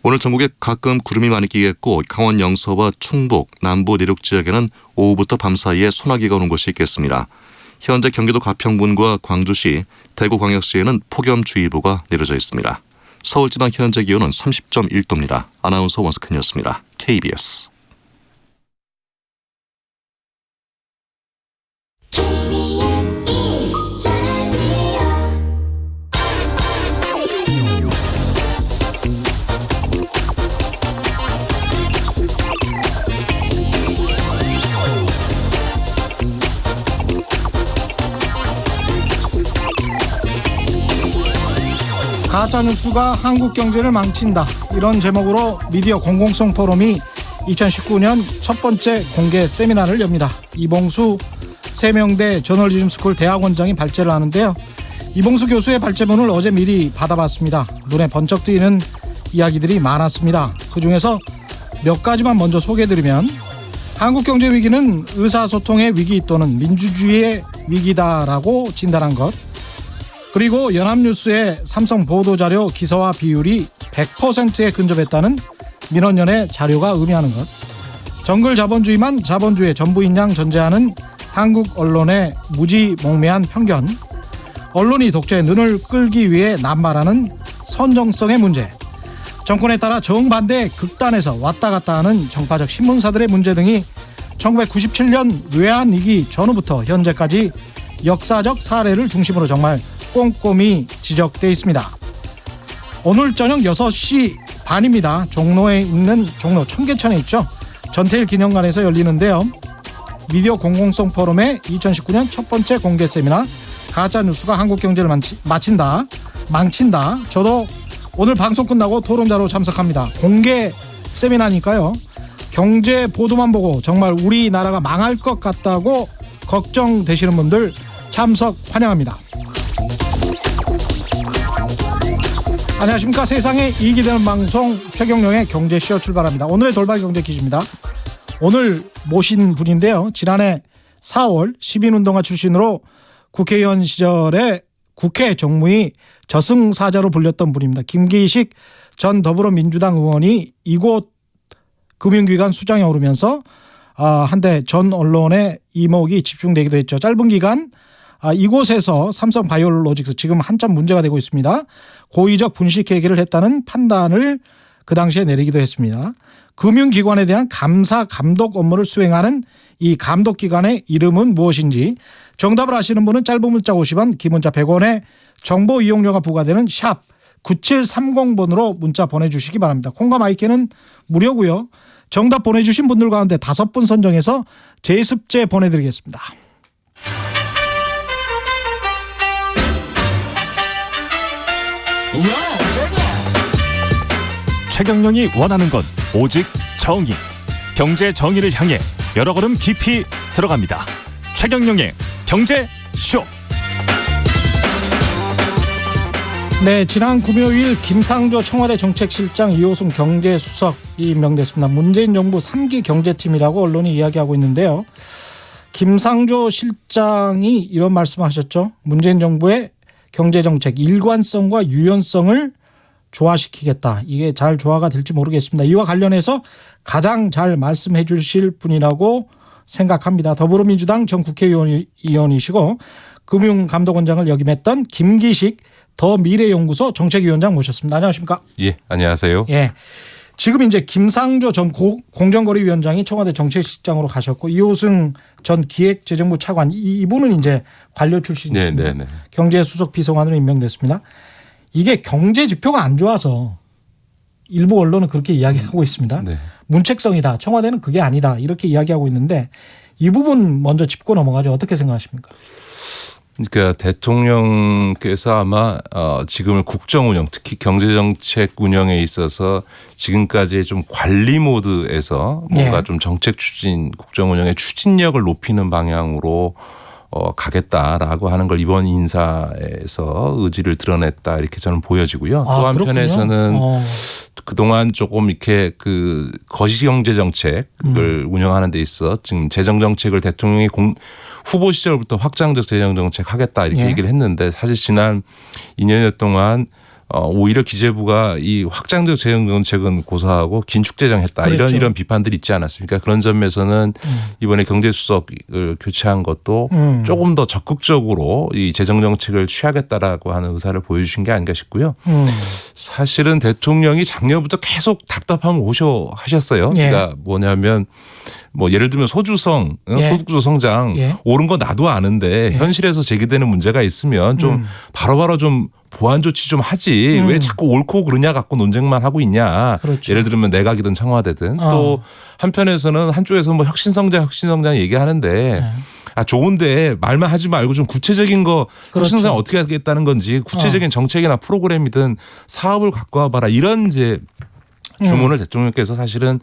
오늘 전국에 가끔 구름이 많이 끼겠고 강원 영서와 충북, 남부 내륙 지역에는 오후부터 밤 사이에 소나기가 오는 곳이 있겠습니다. 현재 경기도 가평군과 광주시, 대구광역시에는 폭염주의보가 내려져 있습니다. 서울지방 현재 기온은 30.1도입니다. 아나운서 원석현이었습니다. KBS. 가짜뉴스가 한국 경제를 망친다. 이런 제목으로 미디어 공공성 포럼이 2019년 첫 번째 공개 세미나를 엽니다. 이봉수 세명대 저널리즘 스쿨 대학원장이 발제를 하는데요. 이봉수 교수의 발제문을 어제 미리 받아봤습니다. 눈에 번쩍 띄는 이야기들이 많았습니다. 그중에서 몇 가지만 먼저 소개해드리면, 한국 경제 위기는 의사소통의 위기 또는 민주주의의 위기다라고 진단한 것, 그리고 연합뉴스의 삼성 보도자료 기사와 비율이 100%에 근접했다는 민원연의 자료가 의미하는 것, 정글 자본주의만 자본주의의 전부인 양 전제하는 한국 언론의 무지몽매한 편견, 언론이 독재의 눈을 끌기 위해 남발하는 선정성의 문제, 정권에 따라 정반대 극단에서 왔다 갔다 하는 정파적 신문사들의 문제 등이 1997년 외환위기 전후부터 현재까지 역사적 사례를 중심으로 정말 꼼꼼히 지적되어 있습니다. 오늘 저녁 6시 반입니다. 종로에 있는 종로 청계천에 있죠. 전태일 기념관에서 열리는데요. 미디어 공공성 포럼의 2019년 첫 번째 공개 세미나, 가짜뉴스가 한국 경제를 망친다. 저도 오늘 방송 끝나고 토론자로 참석합니다. 공개 세미나니까요. 경제 보도만 보고 정말 우리나라가 망할 것 같다고 걱정되시는 분들 참석 환영합니다. 안녕하십니까. 세상에 이익이 되는 방송 최경영의 경제쇼 출발합니다. 오늘의 돌발 경제 퀴즈입니다. 오늘 모신 분인데요. 지난해 4월 시민운동가 출신으로 국회의원 시절에 국회 정무위 저승사자로 불렸던 분입니다. 김기식 전 더불어민주당 의원이 이곳 금융기관 수장에 오르면서 한때 전 언론의 이목이 집중되기도 했죠. 짧은 기간 이곳에서 삼성바이오로직스, 지금 한참 문제가 되고 있습니다. 고의적 분식 회계를 했다는 판단을 그 당시에 내리기도 했습니다. 금융기관에 대한 감사 감독 업무를 수행하는 이 감독기관의 이름은 무엇인지 정답을 아시는 분은 짧은 문자 50원, 긴 문자 100원에 정보 이용료가 부과되는 샵 9730번으로 문자 보내주시기 바랍니다. 콩과 마이크는 무료고요. 정답 보내주신 분들 가운데 5분 선정해서 제습제 보내드리겠습니다. 최경영이 원하는 건 오직 정의. 경제 정의를 향해 여러 걸음 깊이 들어갑니다. 최경영의 경제쇼. 네, 지난 금요일 김상조 청와대 정책실장, 이호순 경제수석이 임명됐습니다. 문재인 정부 3기 경제팀이라고 언론이 이야기하고 있는데요. 김상조 실장이 이런 말씀하셨죠. 문재인 정부의 경제정책 일관성과 유연성을 조화시키겠다. 이게 잘 조화가 될지 모르겠습니다. 이와 관련해서 가장 잘 말씀해 주실 분이라고 생각합니다. 더불어민주당 전 국회의원이시고 금융감독원장을 역임했던 김기식 더 미래연구소 정책위원장 모셨습니다. 안녕하십니까? 예, 안녕하세요. 예. 지금 이제 김상조 전 공정거래위원장이 청와대 정책실장으로 가셨고, 이호승 전 기획재정부 차관, 이분은 이제 관료 출신이십니다. 네네네. 경제수석 비서관으로 임명됐습니다. 이게 경제 지표가 안 좋아서 일부 언론은 그렇게 이야기하고 있습니다. 네. 문책성이다. 청와대는 그게 아니다. 이렇게 이야기하고 있는데 이 부분 먼저 짚고 넘어가죠. 어떻게 생각하십니까? 그러니까 대통령께서 아마 지금의 국정 운영, 특히 경제정책 운영에 있어서 지금까지 좀 관리 모드에서 뭔가 좀 정책 추진, 국정 운영의 추진력을 높이는 방향으로 가겠다라고 하는 걸 이번 인사에서 의지를 드러냈다, 이렇게 저는 보여지고요. 또 한편에서는 그동안 조금 이렇게 그 거시경제 정책을 운영하는 데 있어 지금 재정 정책을 대통령이 후보 시절부터 확장적 재정 정책 하겠다 이렇게 얘기를 했는데, 사실 지난 2년여 동안 오히려 기재부가 이 확장적 재정 정책은 고사하고 긴축 재정했다 그렇죠. 이런 비판들이 있지 않았습니까? 그런 점에서는 이번에 경제수석을 교체한 것도 조금 더 적극적으로 이 재정 정책을 취하겠다라고 하는 의사를 보여주신 게 아닌가 싶고요. 사실은 대통령이 작년부터 계속 답답함을 하셨어요. 예. 그러니까 뭐냐면 뭐 예를 들면 소주성, 예. 소득주 성장 예. 옳은 건 나도 아는데 현실에서 제기되는 문제가 있으면 좀 바로바로 좀 보완 조치 좀 하지 왜 자꾸 옳고 그르냐 갖고 논쟁만 하고 있냐. 그렇죠. 예를 들면 내각이든 청와대든 또 한편에서는 한쪽에서 뭐 혁신성장 얘기하는데 아 좋은데 말만 하지 말고 좀 구체적인 거 그렇죠. 혁신성 어떻게 하겠다는 건지 구체적인 정책이나 프로그램이든 사업을 갖고 와봐라 이런 이제 주문을 대통령께서 사실은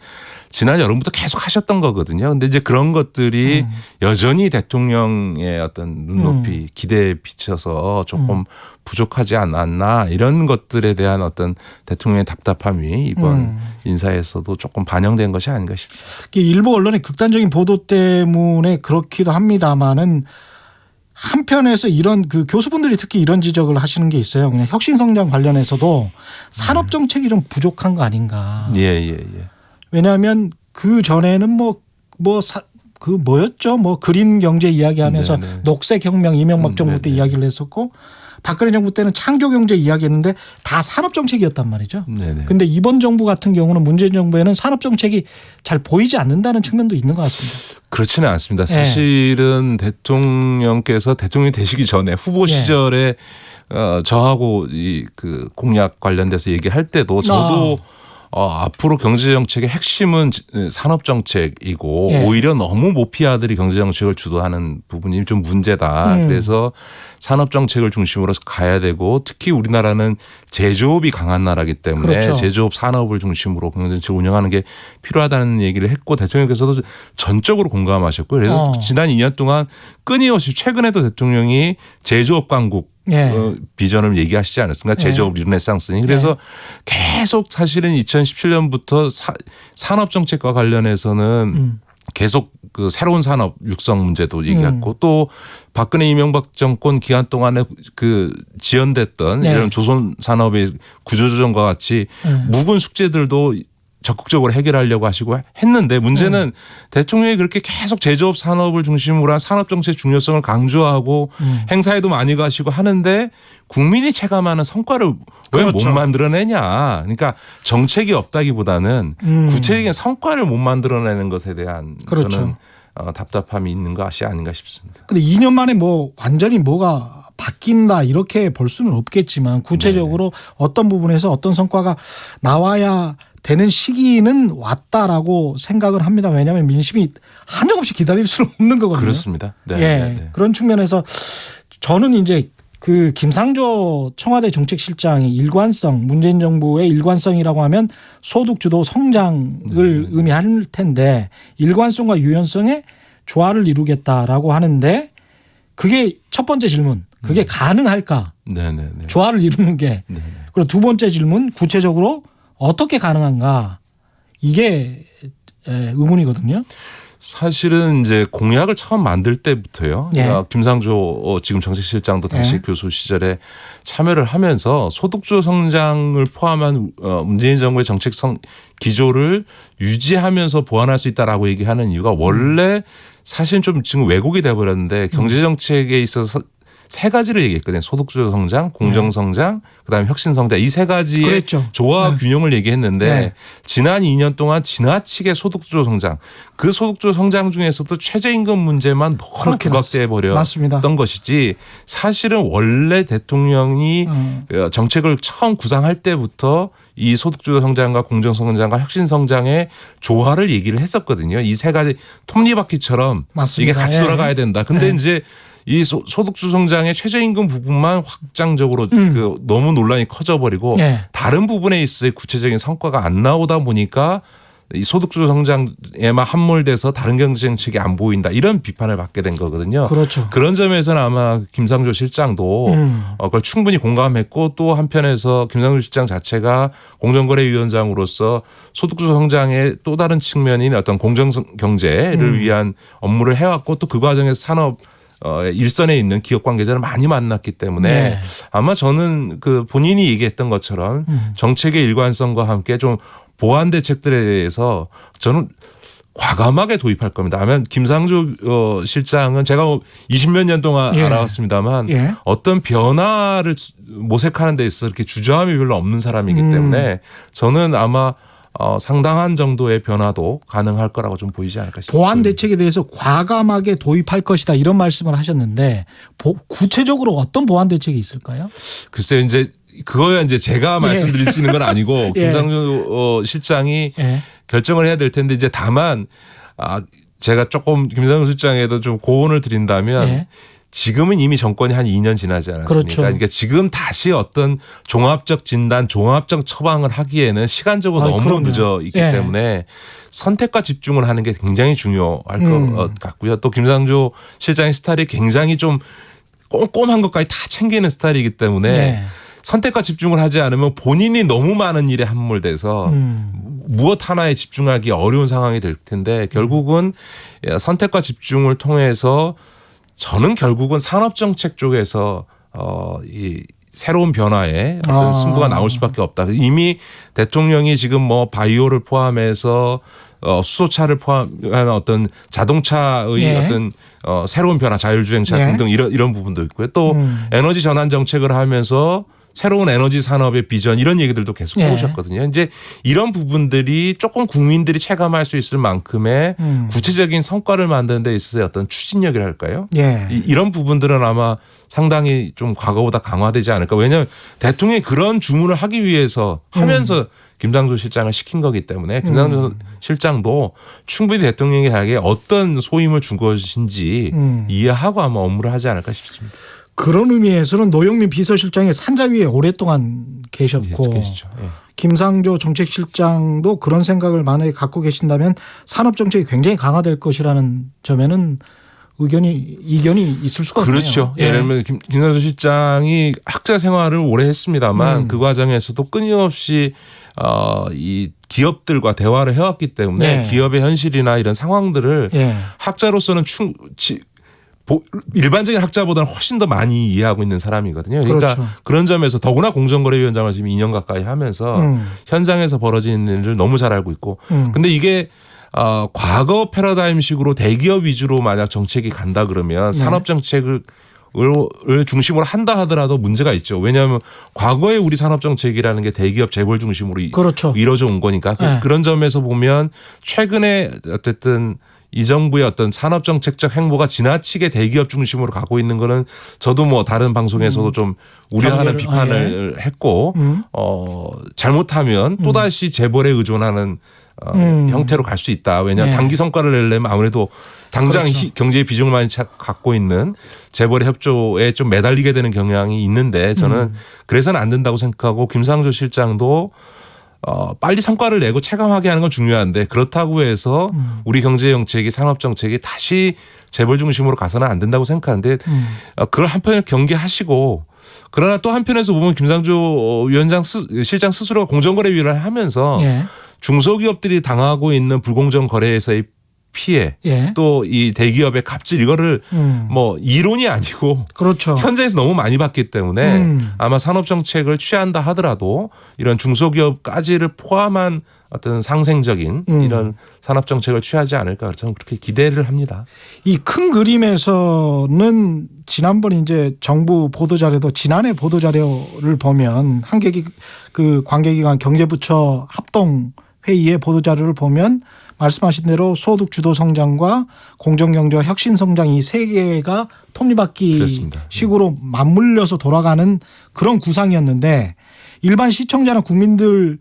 지난 여름부터 계속 하셨던 거거든요. 근데 이제 그런 것들이 여전히 대통령의 어떤 눈높이 기대에 비춰서 조금 부족하지 않았나 이런 것들에 대한 어떤 대통령의 답답함이 이번 인사에서도 조금 반영된 것이 아닌가 싶습니다. 일부 언론의 극단적인 보도 때문에 그렇기도 합니다만은 한편에서 이런 그 교수분들이 특히 이런 지적을 하시는 게 있어요. 그냥 혁신성장 관련해서도 산업 정책이 좀 부족한 거 아닌가. 예. 왜냐하면 그 전에는 그 뭐였죠? 뭐 그린 경제 이야기하면서 네네. 녹색혁명 이명박 정부 때 네네. 이야기를 했었고 박근혜 정부 때는 창조경제 이야기했는데 다 산업정책이었단 말이죠. 네네. 근데 이번 정부 같은 경우는 문재인 정부에는 산업정책이 잘 보이지 않는다는 측면도 있는 것 같습니다. 그렇지는 않습니다. 사실은 대통령께서 대통령이 되시기 전에 후보 시절에 저하고 이 그 공약 관련돼서 얘기할 때도 저도 앞으로 경제정책의 핵심은 산업정책이고 예. 오히려 너무 모피아들이 경제정책을 주도하는 부분이 좀 문제다. 그래서 산업정책을 중심으로 가야 되고 특히 우리나라는 제조업이 강한 나라이기 때문에 그렇죠. 제조업 산업을 중심으로 경제정책을 운영하는 게 필요하다는 얘기를 했고 대통령께서도 전적으로 공감하셨고요. 그래서 지난 2년 동안 끊임없이 최근에도 대통령이 제조업 강국 비전을 얘기하시지 않았습니까? 제조업 르네상스니. 그래서 계속 사실은 2017년부터 산업정책과 관련해서는 계속 그 새로운 산업 육성 문제도 얘기했고 또 박근혜 이명박 정권 기간 동안에 그 지연됐던 이런 조선 산업의 구조조정과 같이 묵은 숙제들도 적극적으로 해결하려고 하시고 했는데 문제는 대통령이 그렇게 계속 제조업 산업을 중심으로 한 산업정책 중요성을 강조하고 행사에도 많이 가시고 하는데 국민이 체감하는 성과를 왜 못 만들어내냐. 그러니까 정책이 없다기보다는 구체적인 성과를 못 만들어내는 것에 대한 저는 답답함이 있는 것이 아닌가 싶습니다. 근데 2년 만에 뭐 완전히 뭐가 바뀐다 이렇게 볼 수는 없겠지만 구체적으로 어떤 부분에서 어떤 성과가 나와야 되는 시기는 왔다라고 생각을 합니다. 왜냐하면 민심이 한정없이 기다릴 수는 없는 거거든요. 그렇습니다. 그런 측면에서 저는 이제 그 김상조 청와대 정책실장이 일관성 문재인 정부의 일관성이라고 하면 소득 주도 성장을 의미할 텐데 일관성과 유연성의 조화를 이루겠다라고 하는데 그게 첫 번째 질문. 그게 가능할까? 조화를 이루는 게. 그리고 두 번째 질문 구체적으로 어떻게 가능한가 이게 의문이거든요. 사실은 이제 공약을 처음 만들 때부터요. 김상조 지금 정책실장도 당시 교수 시절에 참여를 하면서 소득주도 성장을 포함한 문재인 정부의 정책 기조를 유지하면서 보완할 수 있다라고 얘기하는 이유가 원래 사실은 좀 지금 왜곡이 돼버렸는데 경제정책에 있어서 세 가지를 얘기했거든요. 소득주도 성장, 공정성장, 그다음에 혁신성장 이 세 가지의 조화 균형을 얘기했는데 지난 2년 동안 지나치게 소득주도 성장 그 소득주도 성장 중에서도 최저임금 문제만 너무 부각돼 버렸던 것이지 사실은 원래 대통령이 정책을 처음 구상할 때부터 이 소득주도 성장과 공정성장과 혁신성장의 조화를 얘기를 했었거든요. 이 세 가지 톱니바퀴처럼 이게 같이 돌아가야 된다. 근데 이제 이 소득주 성장의 최저임금 부분만 확장적으로 그 너무 논란이 커져버리고 다른 부분에 있어서 구체적인 성과가 안 나오다 보니까 이 소득주 성장에만 함몰돼서 다른 경제정책이 안 보인다 이런 비판을 받게 된 거거든요. 그런 점에서는 아마 김상조 실장도 그걸 충분히 공감했고 또 한편에서 김상조 실장 자체가 공정거래위원장으로서 소득주 성장의 또 다른 측면인 어떤 공정경제를 위한 업무를 해왔고 또 그 과정에서 산업 일선에 있는 기업 관계자를 많이 만났기 때문에 네. 아마 저는 그 본인이 얘기했던 것처럼 정책의 일관성과 함께 좀 보완 대책들에 대해서 저는 과감하게 도입할 겁니다. 하면 김상조 실장은 제가 20몇 년 동안 예. 알아왔습니다만 예. 어떤 변화를 모색하는 데 있어서 이렇게 주저함이 별로 없는 사람이기 때문에 저는 아마 상당한 정도의 변화도 가능할 거라고 좀 보이지 않을까 싶습니다. 보완 대책에 대해서 과감하게 도입할 것이다 이런 말씀을 하셨는데 구체적으로 어떤 보완 대책이 있을까요? 글쎄요, 이제 그거야 이제 제가 말씀드릴 수 있는 건 아니고 예. 김상조 실장이 예. 결정을 해야 될 텐데 이제 다만 제가 조금 김상조 실장에도 좀 고언을 드린다면 예. 지금은 이미 정권이 한 2년 지나지 않았습니까? 그렇죠. 그러니까 지금 다시 어떤 종합적 진단, 종합적 처방을 하기에는 시간적으로 너무 그럼요. 늦어 있기 예. 때문에 선택과 집중을 하는 게 굉장히 중요할 것 같고요. 또 김상조 실장의 스타일이 굉장히 좀 꼼꼼한 것까지 다 챙기는 스타일이기 때문에 네. 선택과 집중을 하지 않으면 본인이 너무 많은 일에 함몰돼서 무엇 하나에 집중하기 어려운 상황이 될 텐데 결국은 선택과 집중을 통해서 저는 결국은 산업정책 쪽에서 이 새로운 변화에 어떤 승부가 나올 수밖에 없다. 이미 대통령이 지금 뭐 바이오를 포함해서 수소차를 포함한 어떤 자동차의 예. 어떤 새로운 변화, 자율주행차 예. 등등 이런 부분도 있고요. 또 에너지 전환 정책을 하면서 새로운 에너지 산업의 비전 이런 얘기들도 계속 예. 해오셨거든요. 이제 이런 부분들이 조금 국민들이 체감할 수 있을 만큼의 구체적인 성과를 만드는 데 있어서 어떤 추진력이랄까요? 예. 이런 부분들은 아마 상당히 좀 과거보다 강화되지 않을까. 왜냐하면 대통령이 그런 주문을 하기 위해서 하면서 김상조 실장을 시킨 거기 때문에 김상조 실장도 충분히 대통령에게 어떤 소임을 준 것인지 이해하고 아마 업무를 하지 않을까 싶습니다. 그런 의미에서는 노영민 비서실장이 산자 위에 오랫동안 계셨고 계시죠. 예. 김상조 정책실장도 그런 생각을 만약에 갖고 계신다면 산업정책이 굉장히 강화될 것이라는 점에는 이견이 있을 수가 없네요. 그렇죠. 예. 예를 들면 김상조 실장이 학자 생활을 오래 했습니다만 그 과정에서도 끊임없이 이 기업들과 대화를 해왔기 때문에 네. 기업의 현실이나 이런 상황들을 예. 학자로서는 일반적인 학자보다는 훨씬 더 많이 이해하고 있는 사람이거든요. 그러니까 그렇죠. 그런 점에서 더구나 공정거래위원장을 지금 2년 가까이 하면서 현장에서 벌어지는 일을 너무 잘 알고 있고 근데 이게 과거 패러다임식으로 대기업 위주로 만약 정책이 간다 그러면 산업 정책을 중심으로 한다 하더라도 문제가 있죠. 왜냐하면 과거에 우리 산업 정책이라는 게 대기업 재벌 중심으로 그렇죠. 이루어져 온 거니까 네. 그런 점에서 보면 최근에 어쨌든 이 정부의 어떤 산업 정책적 행보가 지나치게 대기업 중심으로 가고 있는 거는 저도 뭐 다른 방송에서도 좀 우려하는 비판을 했고 잘못하면 또다시 재벌에 의존하는 형태로 갈 수 있다. 왜냐하면 네. 단기 성과를 내려면 아무래도 당장 그렇죠. 경제의 비중을 많이 갖고 있는 재벌의 협조에 좀 매달리게 되는 경향이 있는데 저는 그래서는 안 된다고 생각하고 김상조 실장도 빨리 성과를 내고 체감하게 하는 건 중요한데 그렇다고 해서 우리 경제 정책이 산업 정책이 다시 재벌 중심으로 가서는 안 된다고 생각하는데 그걸 한편에 경계하시고 그러나 또 한편에서 보면 김상조 실장 스스로가 공정거래위를 하면서 예. 중소기업들이 당하고 있는 불공정 거래에서의 피해 예. 또 이 대기업의 갑질 이거를 뭐 이론이 아니고 그렇죠. 현장에서 너무 많이 봤기 때문에 아마 산업 정책을 취한다 하더라도 이런 중소기업까지를 포함한 어떤 상생적인 이런 산업 정책을 취하지 않을까 저는 그렇게 기대를 합니다. 이 큰 그림에서는 지난번 이제 정부 보도자료도 지난해 보도자료를 보면 그 관계기관 경제부처 합동 회의의 보도자료를 보면 말씀하신 대로 소득 주도 성장과 공정경제와 혁신 성장 이 세 개가 톱니바퀴 그렇습니다. 식으로 맞물려서 돌아가는 그런 구상이었는데 일반 시청자나 국민들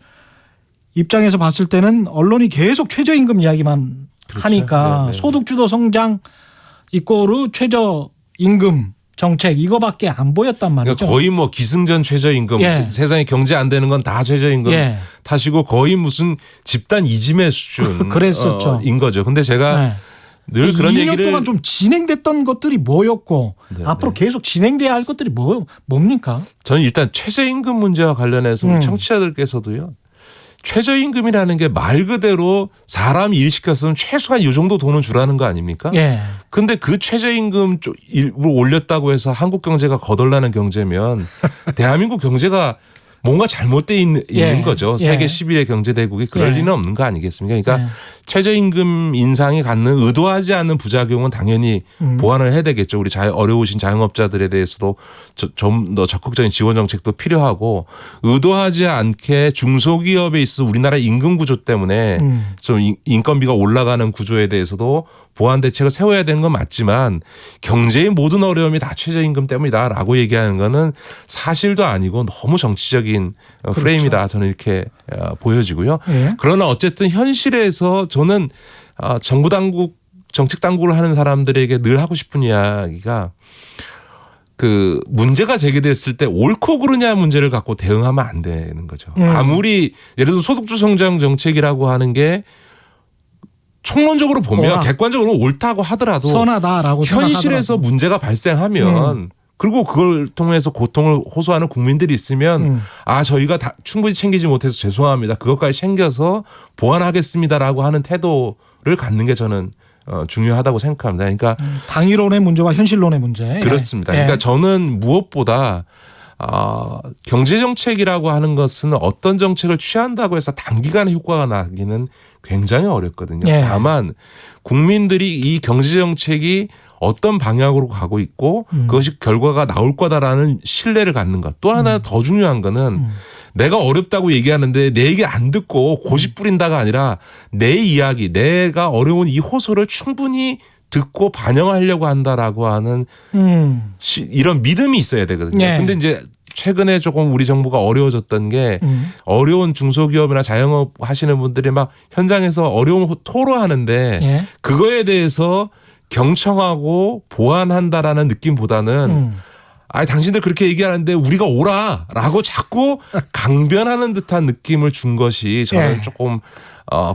입장에서 봤을 때는 언론이 계속 최저임금 이야기만 그렇죠. 하니까 네네. 소득 주도 성장 이꼬르 최저임금 정책 이거밖에 안 보였단 말이죠. 그러니까 거의 뭐 기승전 최저임금 예. 세상에 경제 안 되는 건 다 최저임금 예. 탓이고 거의 무슨 집단 이지매 수준 그랬었죠. 인 거죠. 근데 제가 네. 늘 그런 2년 얘기를 동안 좀 진행됐던 것들이 뭐였고 네, 앞으로 계속 진행돼야 할 것들이 뭡니까? 저는 일단 최저임금 문제와 관련해서 우리 청취자들께서도요. 최저임금이라는 게 말 그대로 사람이 일 시켰으면 최소한 이 정도 돈은 주라는 거 아닙니까? 예. 근데 그 최저임금 일부 올렸다고 해서 한국 경제가 거덜나는 경제면 대한민국 경제가 뭔가 잘못돼 있는 예. 거죠. 예. 세계 11의 경제대국이 그럴 예. 리는 없는 거 아니겠습니까? 그러니까 예. 최저임금 인상이 갖는 의도하지 않는 부작용은 당연히 보완을 해야 되겠죠. 우리 어려우신 자영업자들에 대해서도 좀 더 적극적인 지원 정책도 필요하고 의도하지 않게 중소기업에 있어 우리나라 임금 구조 때문에 좀 인건비가 올라가는 구조에 대해서도 보완 대책을 세워야 되는 건 맞지만 경제의 모든 어려움이 다 최저임금 때문이다라고 얘기하는 거는 사실도 아니고 너무 정치적인 프레임이다. 저는 이렇게 보여지고요. 예. 그러나 어쨌든 현실에서 저는 정부 당국 정책 당국을 하는 사람들에게 늘 하고 싶은 이야기가 그 문제가 제기됐을 때 옳고 그르냐 문제를 갖고 대응하면 안 되는 거죠. 아무리 예를 들어 소득주 성장 정책이라고 하는 게 총론적으로 보면 객관적으로 옳다고 하더라도 선하다라고 현실에서 생각하더라도. 문제가 발생하면 그리고 그걸 통해서 고통을 호소하는 국민들이 있으면 저희가 다 충분히 챙기지 못해서 죄송합니다. 그것까지 챙겨서 보완하겠습니다라고 하는 태도를 갖는 게 저는 중요하다고 생각합니다. 그러니까 당위론의 문제와 현실론의 문제. 그렇습니다. 예. 그러니까 저는 무엇보다 경제 정책이라고 하는 것은 어떤 정책을 취한다고 해서 단기간에 효과가 나기는 굉장히 어렵거든요. 예. 다만 국민들이 이 경제 정책이 어떤 방향으로 가고 있고 그것이 결과가 나올 거다라는 신뢰를 갖는 것. 또 하나 더 중요한 거는 내가 어렵다고 얘기하는데 내 얘기 안 듣고 고집 부린다가 아니라 내 이야기, 내가 어려운 이 호소를 충분히 듣고 반영하려고 한다라고 하는 이런 믿음이 있어야 되거든요. 예. 근데 이제 최근에 조금 우리 정부가 어려워졌던 게 어려운 중소기업이나 자영업 하시는 분들이 막 현장에서 어려운 토로하는데 예. 그거에 대해서 경청하고 보완한다라는 느낌보다는 당신들 그렇게 얘기하는데 우리가 오라라고 자꾸 강변하는 듯한 느낌을 준 것이 저는 예. 조금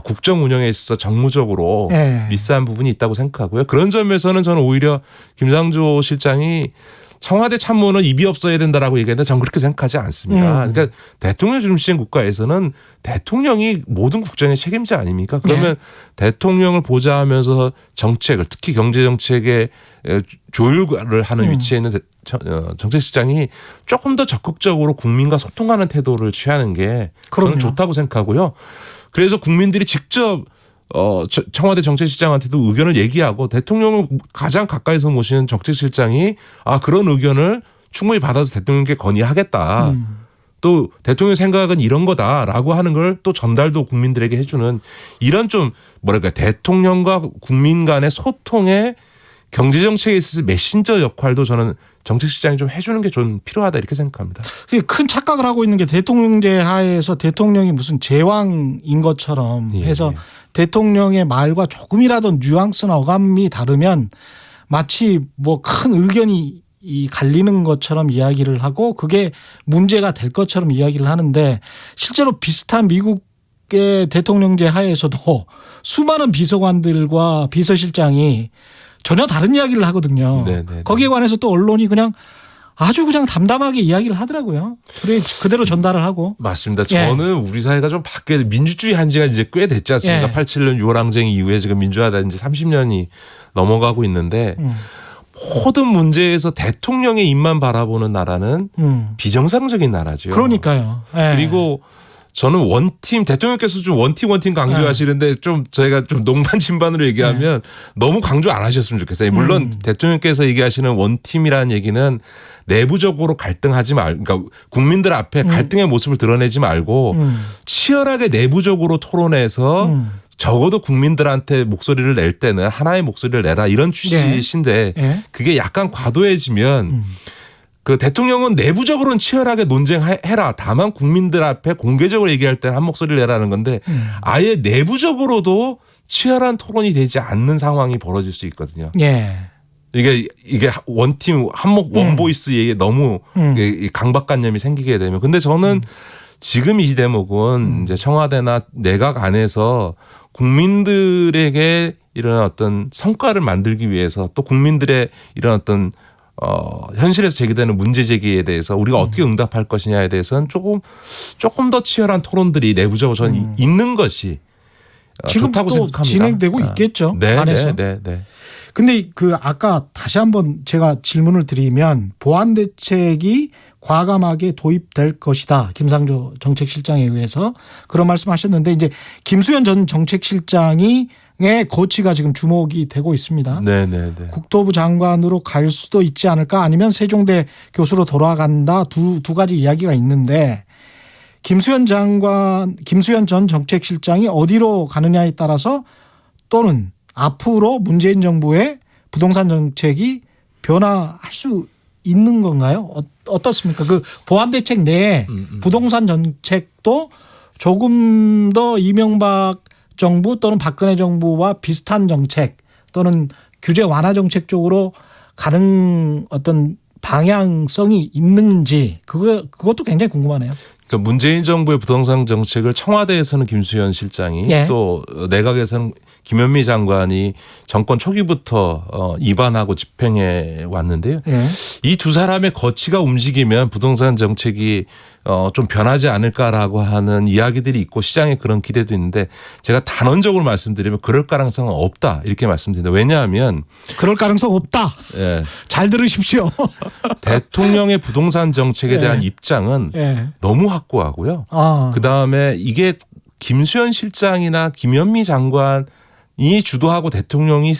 국정 운영에 있어서 정무적으로 예. 미스한 부분이 있다고 생각하고요. 그런 점에서는 저는 오히려 김상조 실장이 청와대 참모는 입이 없어야 된다라고 얘기했는데 저는 그렇게 생각하지 않습니다. 그러니까 대통령 중심 국가에서는 대통령이 모든 국정의 책임자 아닙니까? 그러면 대통령을 보좌하면서 정책을 특히 경제 정책의 조율을 하는 위치에 있는 정책실장이 조금 더 적극적으로 국민과 소통하는 태도를 취하는 게 그럼요. 저는 좋다고 생각하고요. 그래서 국민들이 직접 청와대 정책실장한테도 의견을 얘기하고 대통령을 가장 가까이서 모시는 정책실장이 그런 의견을 충분히 받아서 대통령께 건의하겠다. 또 대통령 생각은 이런 거다라고 하는 걸 또 전달도 국민들에게 해주는 이런 좀 대통령과 국민 간의 소통의 경제정책에 있어서 메신저 역할도 저는 정책실장이 좀 해주는 게 좀 필요하다 이렇게 생각합니다. 큰 착각을 하고 있는 게 대통령제 하에서 대통령이 무슨 제왕인 것처럼 해서 대통령의 말과 조금이라도 뉘앙스나 어감이 다르면 마치 뭐 큰 의견이 갈리는 것처럼 이야기를 하고 그게 문제가 될 것처럼 이야기를 하는데 실제로 비슷한 미국의 대통령제 하에서도 수많은 비서관들과 비서실장이 전혀 다른 이야기를 하거든요. 네네. 거기에 관해서 또 언론이 그냥 아주 그냥 담담하게 이야기를 하더라고요. 그래 그대로 전달을 하고. 맞습니다. 저는 우리 사회가 좀 바뀌어야 돼. 민주주의 한 지가 이제 꽤 됐지 않습니까? 87년 6월 항쟁 이후에 지금 민주화된 지 30년이 넘어가고 있는데 모든 문제에서 대통령의 입만 바라보는 나라는 비정상적인 나라죠. 그러니까요. 예. 그리고 저는 원팀 대통령께서 좀 원팀 강조하시는데 좀 저희가 좀 농반 진반으로 얘기하면 너무 강조 안 하셨으면 좋겠어요. 물론 대통령께서 얘기하시는 원팀이라는 얘기는 내부적으로 갈등하지 말고 그러니까 국민들 앞에 갈등의 모습을 드러내지 말고 치열하게 내부적으로 토론해서 적어도 국민들한테 목소리를 낼 때는 하나의 목소리를 내라 이런 취지신데 그게 약간 과도해지면 그 대통령은 내부적으로는 치열하게 논쟁해라. 다만 국민들 앞에 공개적으로 얘기할 때는 한 목소리를 내라는 건데 아예 내부적으로도 치열한 토론이 되지 않는 상황이 벌어질 수 있거든요. 이게 원팀 원보이스 얘기 너무 강박관념이 생기게 되면 근데 저는 지금 이 대목은 이제 청와대나 내각 안에서 국민들에게 이런 어떤 성과를 만들기 위해서 또 국민들의 이런 어떤 현실에서 제기되는 문제 제기에 대해서 우리가 어떻게 응답할 것이냐에 대해서는 조금 더 치열한 토론들이 내부적으로 저는 있는 것이 지금 좋다고 또 생각합니다. 진행되고 있겠죠. 안에서. 네. 근데 그 아까 다시 한번 제가 질문을 드리면 보안 대책이 과감하게 도입될 것이다. 김상조 정책실장에 의해서 그런 말씀하셨는데 이제 김수현 전 정책실장의 거취가 지금 주목이 되고 있습니다. 네. 국토부 장관으로 갈 수도 있지 않을까 아니면 세종대 교수로 돌아간다 두 가지 이야기가 있는데 김수현 전 정책실장이 어디로 가느냐에 따라서 또는 앞으로 문재인 정부의 부동산 정책이 변화할 수 있는 건가요? 어떻습니까? 그 보안 대책 내에 부동산 정책도 조금 더 이명박 정부 또는 박근혜 정부와 비슷한 정책 또는 규제 완화 정책 쪽으로 가는 어떤 방향성이 있는지 그것도 굉장히 궁금하네요. 그러니까 문재인 정부의 부동산 정책을 청와대에서는 김수현 실장이 예. 또 내각에서는 김현미 장관이 정권 초기부터 입안하고 집행해 왔는데요. 예. 이 두 사람의 거치가 움직이면 부동산 정책이 좀 변하지 않을까라고 하는 이야기들이 있고 시장에 그런 기대도 있는데 제가 단언적으로 말씀드리면 그럴 가능성은 없다 이렇게 말씀드립니다. 왜냐하면 그럴 가능성 없다. 예, 잘 들으십시오. 대통령의 부동산 정책에 예. 대한 입장은 예. 너무 확고하고요. 아. 그다음에 이게 김수현 실장이나 김현미 장관이 주도하고 대통령이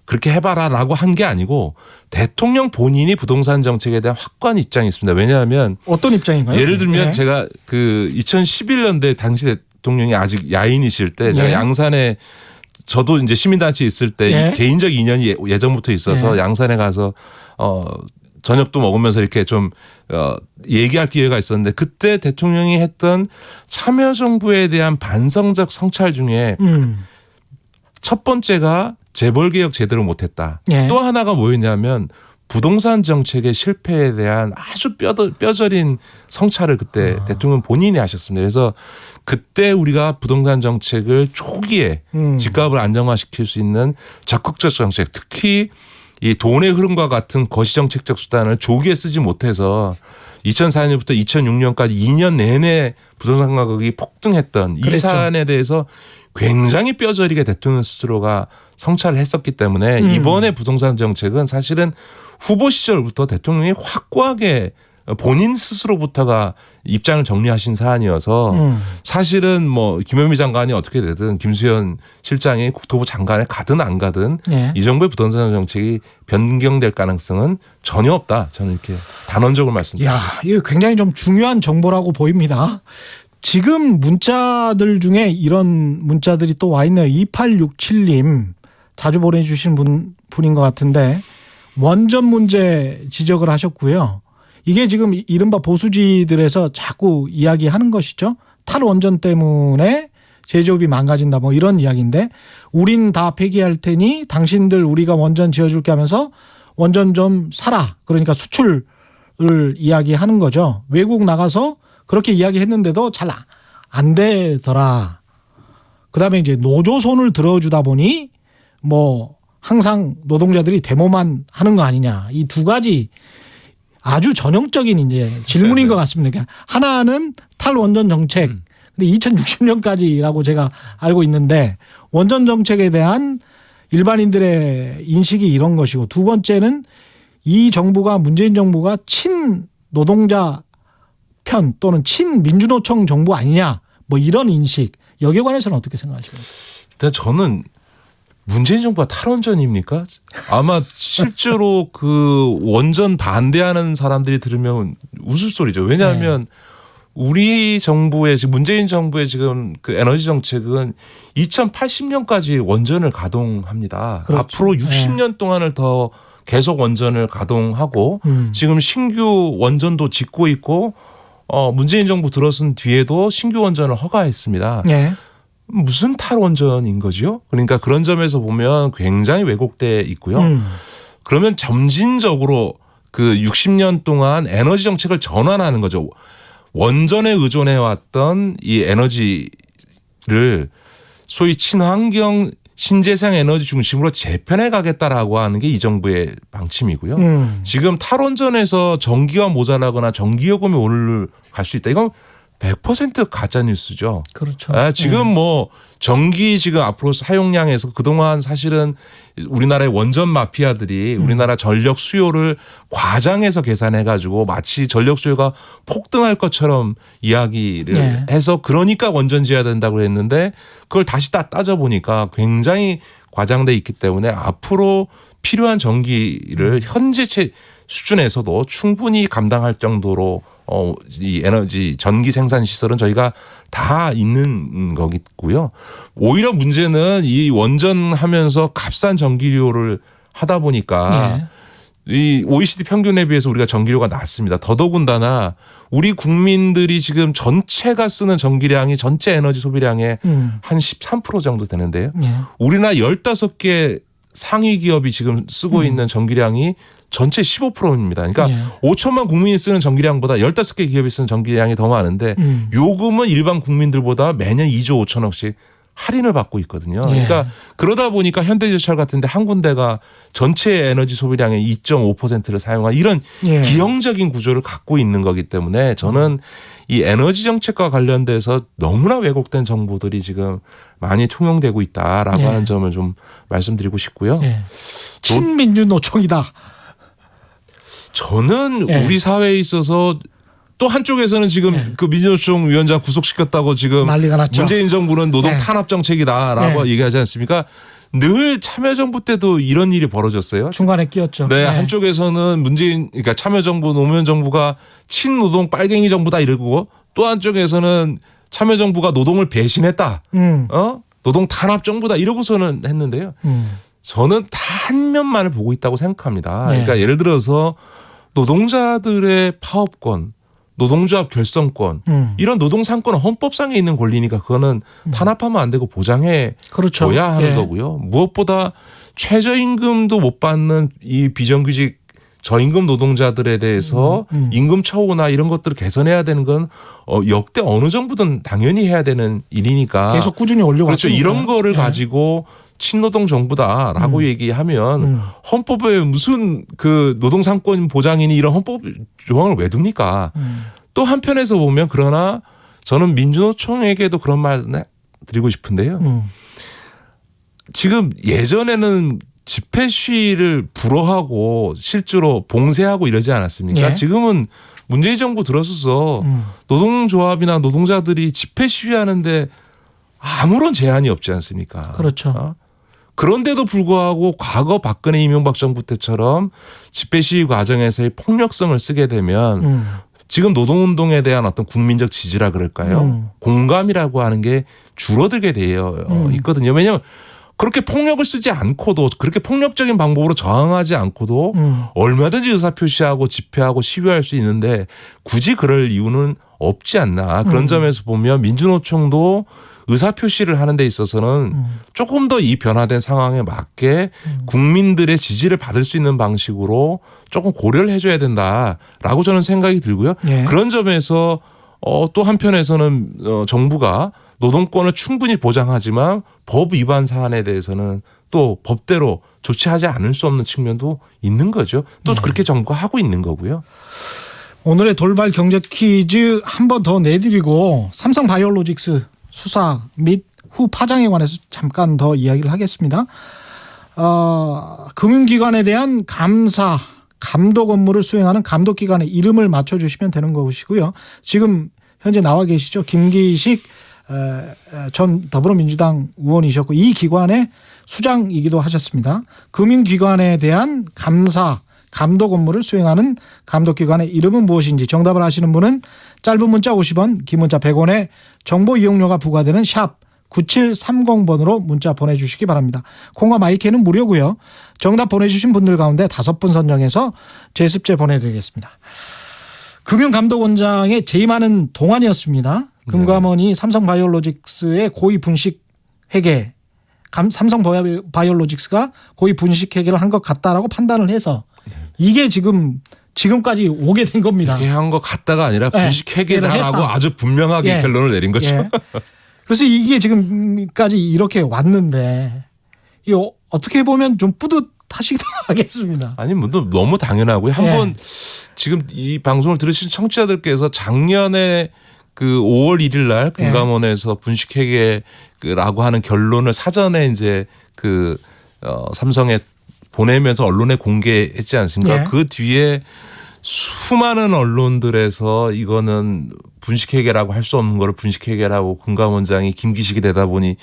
그렇게 해봐라라고 한 게 아니고 대통령 본인이 부동산 정책에 대한 확고한 입장이 있습니다. 왜냐하면 어떤 입장인가요? 예를 들면 예. 제가 그 2011년대 당시 대통령이 아직 야인이실 때 제가 예. 양산에 저도 이제 시민단체 있을 때 예. 개인적 인연이 예전부터 있어서 예. 양산에 가서 저녁도 먹으면서 이렇게 좀 얘기할 기회가 있었는데 그때 대통령이 했던 참여정부에 대한 반성적 성찰 중에 첫 번째가 재벌개혁 제대로 못했다. 예. 또 하나가 뭐였냐면 부동산 정책의 실패에 대한 아주 뼈저린 성찰을 그때 대통령 본인이 하셨습니다. 그래서 그때 우리가 부동산 정책을 초기에 집값을 안정화시킬 수 있는 적극적 정책, 특히 이 돈의 흐름과 같은 거시정책적 수단을 조기에 쓰지 못해서 2004년부터 2006년까지 2년 내내 부동산 가격이 폭등했던 이 그랬죠. 사안에 대해서 굉장히 뼈저리게 대통령 스스로가 성찰을 했었기 때문에 이번에 부동산 정책은 사실은 후보 시절부터 대통령이 확고하게 본인 스스로부터가 입장을 정리하신 사안이어서 사실은 뭐 김현미 장관이 어떻게 되든 김수현 실장이 국토부 장관에 가든 안 가든 예. 이 정부의 부동산 정책이 변경될 가능성은 전혀 없다. 저는 이렇게 단언적으로 말씀드립니다. 야, 이거 굉장히 좀 중요한 정보라고 보입니다. 지금 문자들 중에 이런 문자들이 또 와 있네요. 2867님 자주 보내주신 분인 것 같은데 원전 문제 지적을 하셨고요. 이게 지금 이른바 보수지들에서 자꾸 이야기하는 것이죠. 탈원전 때문에 제조업이 망가진다 뭐 이런 이야기인데 우린 다 폐기할 테니 당신들 우리가 원전 지어줄게 하면서 원전 좀 사라. 그러니까 수출을 이야기하는 거죠. 외국 나가서 그렇게 이야기했는데도 잘 안 되더라. 그다음에 이제 노조 손을 들어주다 보니 뭐 항상 노동자들이 데모만 하는 거 아니냐. 이 두 가지 아주 전형적인 이제 질문인 것 같습니다. 그러니까 하나는 탈원전 정책. 근데 2060년까지라고 제가 알고 있는데 원전 정책에 대한 일반인들의 인식이 이런 것이고 두 번째는 이 정부가 문재인 정부가 친 노동자 편 또는 친민주노총 정부 아니냐 뭐 이런 인식 여기에 관해서는 어떻게 생각하십니까? 일단 저는 문재인 정부가 탈원전입니까? 아마 실제로 그 원전 반대하는 사람들이 들으면 웃을 소리죠. 왜냐하면 우리 정부의 지금 문재인 정부의 지금 그 에너지 정책은 2080년까지 원전을 가동합니다. 그렇죠. 앞으로 60년 동안을 더 계속 원전을 가동하고 지금 신규 원전도 짓고 있고 문재인 정부 들어선 뒤에도 신규 원전을 허가했습니다. 네. 무슨 탈원전인 거죠? 그러니까 그런 점에서 보면 굉장히 왜곡돼 있고요. 그러면 점진적으로 그 60년 동안 에너지 정책을 전환하는 거죠. 원전에 의존해 왔던 이 에너지를 소위 친환경 신재생 에너지 중심으로 재편해 가겠다라고 하는 게 이 정부의 방침이고요. 지금 탈원전에서 전기가 모자라거나 전기요금이 올라갈 수 있다. 이건 100% 가짜 뉴스죠. 그렇죠. 지금 뭐 전기 지금 앞으로 사용량에서 그동안 사실은 우리나라의 원전 마피아들이 우리나라 전력 수요를 과장해서 계산해 가지고 마치 전력 수요가 폭등할 것처럼 이야기를 네. 해서 그러니까 원전 지어야 된다고 했는데 그걸 다시 따져 보니까 굉장히 과장돼 있기 때문에 앞으로 필요한 전기를 현재 수준에서도 충분히 감당할 정도로 이 에너지 전기 생산 시설은 저희가 다 있는 거겠고요. 오히려 문제는 이 원전하면서 값싼 전기료를 하다 보니까 이 OECD 평균에 비해서 우리가 전기료가 낮습니다. 더더군다나 우리 국민들이 지금 전체가 쓰는 전기량이 전체 에너지 소비량의 한 13% 정도 되는데요. 우리나라 15개 상위 기업이 지금 쓰고 있는 전기량이 전체 15%입니다. 그러니까 5천만 국민이 쓰는 전기량보다 15개 기업이 쓰는 전기량이 더 많은데 요금은 일반 국민들보다 매년 2조 5천억씩 할인을 받고 있거든요. 그러니까 그러다 보니까 현대제철 같은데 한 군데가 전체 에너지 소비량의 2.5%를 사용한 이런 기형적인 구조를 갖고 있는 거기 때문에 저는 이 에너지 정책과 관련돼서 너무나 왜곡된 정보들이 지금 많이 통용되고 있다라고 하는 점을 좀 말씀드리고 싶고요. 친민주노총이다. 저는 우리 사회에 있어서 또 한쪽에서는 지금 그 민주노총 위원장 구속시켰다고 지금 난리가 났죠. 문재인 정부는 노동 탄압 정책이다라고 얘기하지 않습니까? 늘 참여정부 때도 이런 일이 벌어졌어요. 중간에 끼었죠. 네, 한쪽에서는 그러니까 참여정부 노무현 정부가 친노동 빨갱이 정부다 이러고 또 한쪽에서는 참여정부가 노동을 배신했다. 노동 탄압 정부다 이러고서는 했는데요. 저는 다 한 면만을 보고 있다고 생각합니다. 그러니까 예를 들어서 노동자들의 파업권, 노동조합 결성권 이런 노동상권은 헌법상에 있는 권리니까 그거는 탄압하면 안 되고 보장해 줘야 하는 거고요. 무엇보다 최저임금도 못 받는 이 비정규직 저임금 노동자들에 대해서 임금 처우나 이런 것들을 개선해야 되는 건 역대 어느 정부든 당연히 해야 되는 일이니까 계속 꾸준히 올려왔습니다. 그렇죠. 이런 거를 가지고 친노동 정부다라고 얘기하면 헌법에 무슨 그 노동상권 보장이니 이런 헌법 조항을 왜 둡니까? 또 한편에서 보면 그러나 저는 민주노총에게도 그런 말 드리고 싶은데요. 지금 예전에는 집회 시위를 불허하고 실제로 봉쇄하고 이러지 않았습니까? 지금은 문재인 정부 들어서서 노동조합이나 노동자들이 집회 시위하는데 아무런 제한이 없지 않습니까? 그렇죠. 그런데도 불구하고 과거 박근혜 이명박 정부 때처럼 집회 시위 과정에서의 폭력성을 쓰게 되면 지금 노동운동에 대한 어떤 국민적 지지라 그럴까요? 공감이라고 하는 게 줄어들게 되어 있거든요. 왜냐하면 그렇게 폭력을 쓰지 않고도 그렇게 폭력적인 방법으로 저항하지 않고도 얼마든지 의사표시하고 집회하고 시위할 수 있는데 굳이 그럴 이유는 없지 않나. 그런 점에서 보면 민주노총도 의사표시를 하는 데 있어서는 조금 더 이 변화된 상황에 맞게 국민들의 지지를 받을 수 있는 방식으로 조금 고려를 해줘야 된다라고 저는 생각이 들고요. 그런 점에서 또 한편에서는 정부가 노동권을 충분히 보장하지만 법 위반 사안에 대해서는 또 법대로 조치하지 않을 수 없는 측면도 있는 거죠. 또 그렇게 정부가 하고 있는 거고요. 오늘의 돌발 경제 퀴즈 한 번 더 내드리고 삼성바이오로직스 수사 및 후 파장에 관해서 잠깐 더 이야기를 하겠습니다. 금융기관에 대한 감사, 감독 업무를 수행하는 감독기관의 이름을 맞춰주시면 되는 것이고요. 지금 현재 나와 계시죠. 김기식 전 더불어민주당 의원이셨고 이 기관의 수장이기도 하셨습니다. 금융기관에 대한 감사, 감독 업무를 수행하는 감독기관의 이름은 무엇인지 정답을 아시는 분은 짧은 문자 50원, 긴 문자 100원에 정보 이용료가 부과되는 샵 9730번으로 문자 보내주시기 바랍니다. 콩과 마이크는 무료고요. 정답 보내주신 분들 가운데 5분 선정해서 제습제 보내드리겠습니다. 금융감독원장의 재임하는 동안이었습니다. 금감원이 삼성바이오로직스의 고의 분식 회계, 삼성바이오로직스가 고의 분식 회계를 한 것 같다라고 판단을 해서 이게 지금까지 오게 된 겁니다. 이렇게 한 것 같다가 아니라 분식 회계다라고 아주 분명하게 결론을 내린 거죠. 그래서 이게 지금까지 이렇게 왔는데 이거 어떻게 보면 좀 뿌듯하시기도 하겠습니다. 아니 뭐 너무 당연하고요. 예. 한번 지금 이 방송을 들으신 청취자들께서 작년에 그 5월 1일 날 금감원에서 분식회계라고 하는 결론을 사전에 이제 그 삼성에 보내면서 언론에 공개했지 않습니까? 예. 그 뒤에 수많은 언론들에서 이거는 분식회계라고 할 수 없는 거를 분식회계라고 금감원장이 김기식이 되다 보니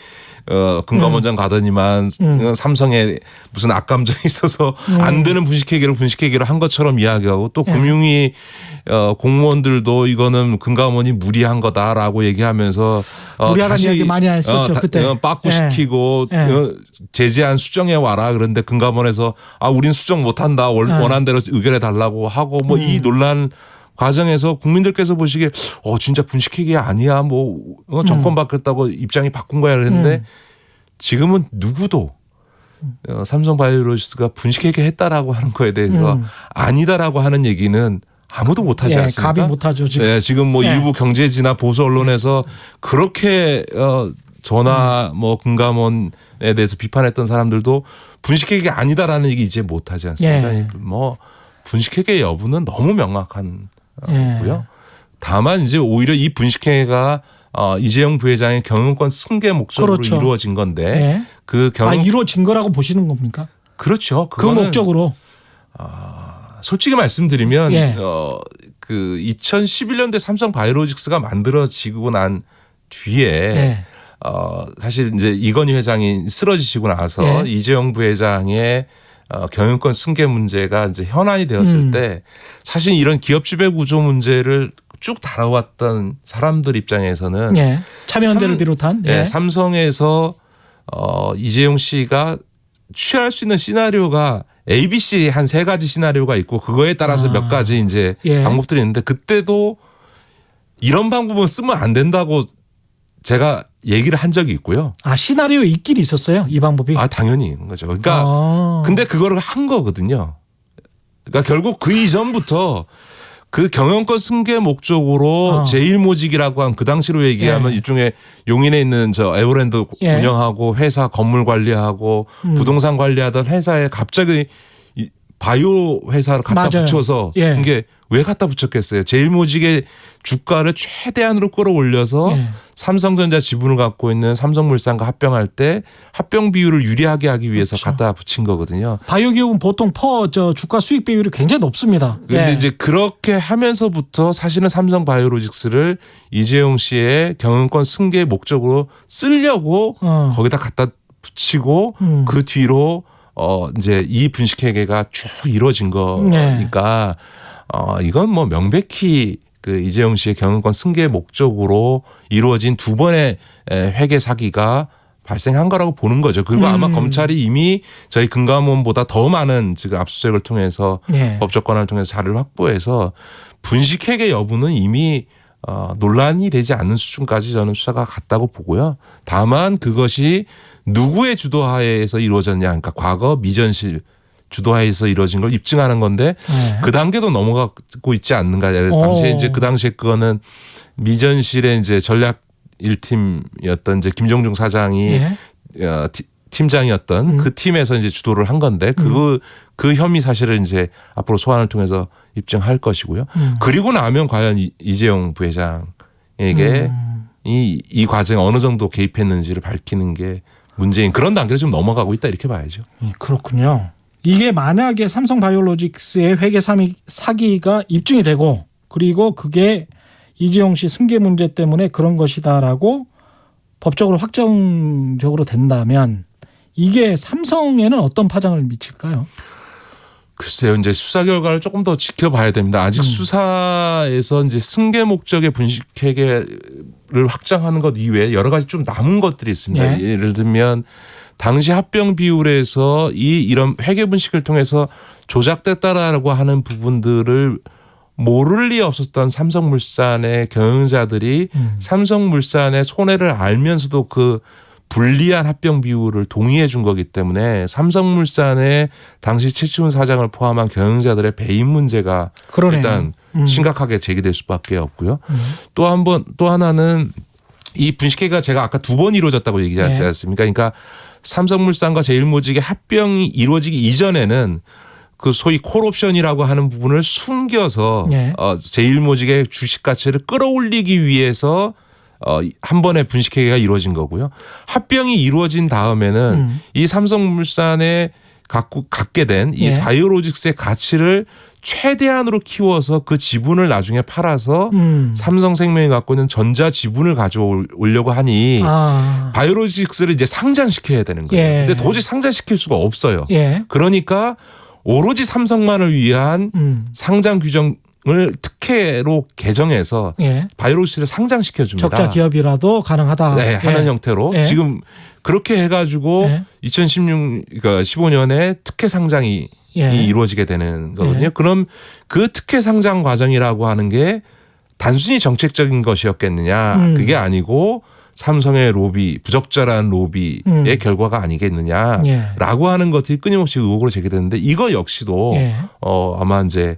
금감원장 가더니만 삼성에 무슨 악감정이 있어서 안 되는 분식회계로 한 것처럼 이야기하고 또 금융위 공무원들도 이거는 금감원이 무리한 거다라고 얘기하면서 무리하다는 다시 이야기 많이 했었죠, 그때. 빠꾸시키고 예. 제재안 수정해 와라. 그런데 금감원에서 우린 수정 못한다. 원하는 대로 의결해 달라고 하고 뭐 이 논란 과정에서 국민들께서 보시기에 진짜 분식회계 아니야. 뭐 정권 바뀌었다고 입장이 바꾼 거야 그랬는데 지금은 누구도 삼성바이오로직스가 분식회계 했다라고 하는 거에 대해서 아니다라고 하는 얘기는 아무도 못하지 예, 않습니까? 갑이 못하죠 지금. 네, 지금 뭐 예. 일부 경제지나 보수 언론에서 그렇게 전화 뭐 금감원에 대해서 비판했던 사람들도 분식회계 아니다라는 얘기 이제 못하지 않습니까? 예. 뭐 분식회계 여부는 너무 명확한 거고요. 예. 다만 이제 오히려 이 분식회계가 이재용 부회장의 경영권 승계 목적으로 그렇죠. 이루어진 건데 예. 그 경영 이루어진 거라고 보시는 겁니까? 그렇죠. 그 그거는 목적으로. 솔직히 말씀드리면 예. 그 2011년대 삼성바이오로직스가 만들어지고 난 뒤에 예. 사실 이제 이건희 회장이 쓰러지시고 나서 예. 이재용 부회장의 경영권 승계 문제가 이제 현안이 되었을 때 사실 이런 기업 지배 구조 문제를 쭉 다뤄왔던 사람들 입장에서는 예. 참여연대를 비롯한. 예. 삼성에서 이재용 씨가 취할 수 있는 시나리오가 ABC 한 3가지 시나리오가 있고 그거에 따라서 몇 가지 이제 예. 방법들이 있는데 그때도 이런 방법은 쓰면 안 된다고 제가 얘기를 한 적이 있고요. 시나리오 있긴 있었어요. 이 방법이. 당연히 있는 거죠. 그러니까 근데 그거를 한 거거든요. 그러니까 결국 그 이전부터 그 경영권 승계 목적으로 제1모직이라고 한 그 당시로 얘기하면 예. 일종의 용인에 있는 저 에버랜드 예. 운영하고 회사 건물 관리하고 부동산 관리하던 회사에 갑자기 이 바이오 회사를 갖다 맞아요. 붙여서 예. 이게 왜 갖다 붙였겠어요? 제1모직의 주가를 최대한으로 끌어올려서 예. 삼성전자 지분을 갖고 있는 삼성물산과 합병할 때 합병 비율을 유리하게 하기 위해서 그렇죠. 갖다 붙인 거거든요. 바이오 기업은 보통 주가 수익 비율이 굉장히 높습니다. 그런데 예. 이제 그렇게 하면서부터 사실은 삼성바이오로직스를 이재용 씨의 경영권 승계 목적으로 쓰려고 거기다 갖다 붙이고 그 뒤로 이제 이 분식회계가 쭉 이루어진 거니까 이건 뭐 명백히 그 이재용 씨의 경영권 승계 목적으로 이루어진 2번의 회계 사기가 발생한 거라고 보는 거죠. 그리고 아마 검찰이 이미 저희 금감원보다 더 많은 지금 압수수색을 통해서 예. 법적 권한을 통해서 자료를 확보해서 분식회계 여부는 이미 논란이 되지 않는 수준까지 저는 수사가 갔다고 보고요. 다만 그것이 누구의 주도하에서 이루어졌냐, 그러니까 과거 미전실 주도하에서 이루어진 걸 입증하는 건데 그 단계도 넘어가고 있지 않는가. 그래서 당시에 이제 그 당시에 그거는 미전실의 이제 전략 1팀이었던 이제 김종중 사장이 팀장이었던 그 팀에서 이제 주도를 한 건데 그 혐의 사실을 이제 앞으로 소환을 통해서 입증할 것이고요. 그리고 나면 과연 이재용 부회장에게 이 과정에 어느 정도 개입했는지를 밝히는 게 문제인 그런 단계로 좀 넘어가고 있다 이렇게 봐야죠. 그렇군요. 이게 만약에 삼성바이오로직스의 회계 사기가 입증이 되고 그리고 그게 이재용 씨 승계 문제 때문에 그런 것이다라고 법적으로 확정적으로 된다면 이게 삼성에는 어떤 파장을 미칠까요? 글쎄요, 이제 수사 결과를 조금 더 지켜봐야 됩니다. 아직 수사에서 이제 승계 목적의 분식회계를 확정하는 것 이외에 여러 가지 좀 남은 것들이 있습니다. 예를 들면 당시 합병 비율에서 이런 회계 분식을 통해서 조작됐다라고 하는 부분들을 모를 리 없었던 삼성물산의 경영자들이 삼성물산의 손해를 알면서도 그 불리한 합병 비율을 동의해 준 거기 때문에 삼성물산의 당시 최치훈 사장을 포함한 경영자들의 배임 문제가 그러네요. 일단 심각하게 제기될 수밖에 없고요. 또 하나는 이 분식회계가 제가 아까 2번 이루어졌다고 얘기하지 않습니까? 그러니까 삼성물산과 제일모직의 합병이 이루어지기 이전에는 그 소위 콜옵션이라고 하는 부분을 숨겨서 제일모직의 주식 가치를 끌어올리기 위해서 한 번에 분식회계가 이루어진 거고요. 합병이 이루어진 다음에는 이 삼성물산에 갖게 된 이 바이오로직스의 가치를 최대한으로 키워서 그 지분을 나중에 팔아서 삼성생명이 갖고 있는 전자 지분을 가져오려고 하니 바이오로직스를 이제 상장시켜야 되는 거예요. 근데 도저히 상장시킬 수가 없어요. 그러니까 오로지 삼성만을 위한 상장 규정을 특혜로 개정해서 바이오로직스를 상장시켜 줍니다. 적자 기업이라도 가능하다. 네, 하는 형태로 지금 그렇게 해가지고 2015년에 특혜 상장이 이루어지게 되는 거거든요. 그럼 그 특혜 상장 과정이라고 하는 게 단순히 정책적인 것이었겠느냐? 그게 아니고 삼성의 로비, 부적절한 로비의 결과가 아니겠느냐라고 하는 것들이 끊임없이 의혹으로 제기되는데 이거 역시도 아마 이제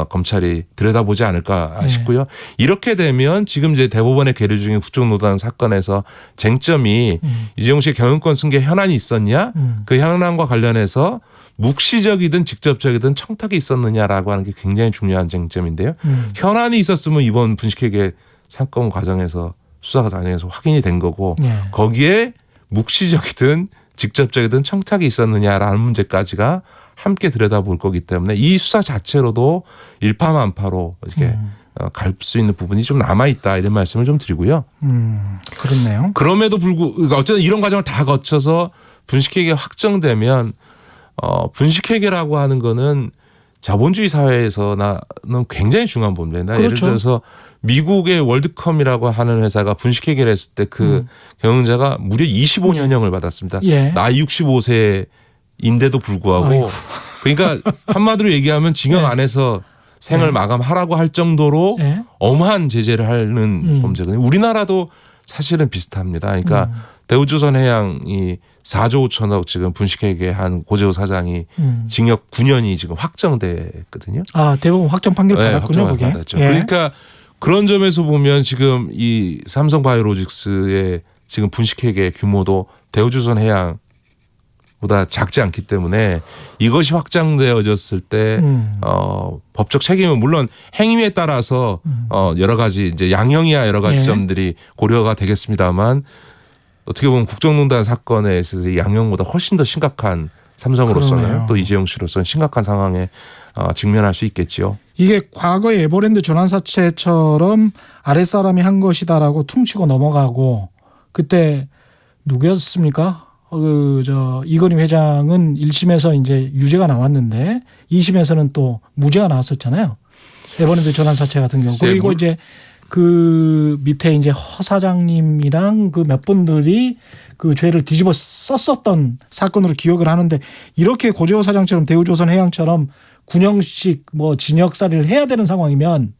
검찰이 들여다보지 않을까 싶고요. 이렇게 되면 지금 이제 대법원의 계류 중인 국정농단 사건에서 쟁점이 이재용 씨의 경영권 승계 현안이 있었냐? 그 현안과 관련해서 묵시적이든 직접적이든 청탁이 있었느냐라고 하는 게 굉장히 중요한 쟁점인데요. 현안이 있었으면 이번 분식회계 사건 과정에서 수사 과정에서 확인이 된 거고 거기에 묵시적이든 직접적이든 청탁이 있었느냐라는 문제까지가 함께 들여다볼 거기 때문에 이 수사 자체로도 일파만파로 이렇게 갈 수 있는 부분이 좀 남아 있다 이런 말씀을 좀 드리고요. 그렇네요. 그럼에도 불구하고 그러니까 어쨌든 이런 과정을 다 거쳐서 분식회계가 확정되면 분식회계라고 하는 거는 자본주의 사회에서는 굉장히 중요한 부분입니다. 그렇죠. 예를 들어서 미국의 월드컴이라고 하는 회사가 분식회계를 했을 때 그 경영자가 무려 25년형을 받았습니다. 나이 65세인데도 불구하고 그러니까 한마디로 얘기하면 징역 안에서 생을 마감하라고 할 정도로 엄한 제재를 하는 범죄거든요. 우리나라도 사실은 비슷합니다. 그러니까 대우조선해양이 4조 5천억 지금 분식회계 한 고재호 사장이 징역 9년이 지금 확정됐거든요. 대법원 확정 판결 받았군요. 그게. 받았죠. 그러니까 그런 점에서 보면 지금 이 삼성바이오로직스의 지금 분식회계 규모도 대우조선해양보다 작지 않기 때문에 이것이 확장되어졌을 때 법적 책임은 물론 행위에 따라서 여러 가지 이제 양형이야 여러 가지 점들이 고려가 되겠습니다만 어떻게 보면 국정농단 사건에 있어서 양형보다 훨씬 더 심각한 삼성으로서는 그러네요. 또 이재용 씨로서는 심각한 상황에 직면할 수 있겠지요. 이게 과거의 에버랜드 전환사채처럼 아랫사람이 한 것이다라고 퉁치고 넘어가고 그때 누구였습니까? 이건희 회장은 1심에서 이제 유죄가 나왔는데 2심에서는 또 무죄가 나왔었잖아요. 에버랜드 전환사채 같은 경우. 그리고 이제 그 밑에 이제 허 사장님이랑 그 몇 분들이 그 죄를 뒤집어 썼었던 사건으로 기억을 하는데 이렇게 고재호 사장처럼 대우조선해양처럼 9년씩 뭐 징역살이를 해야 되는 상황이면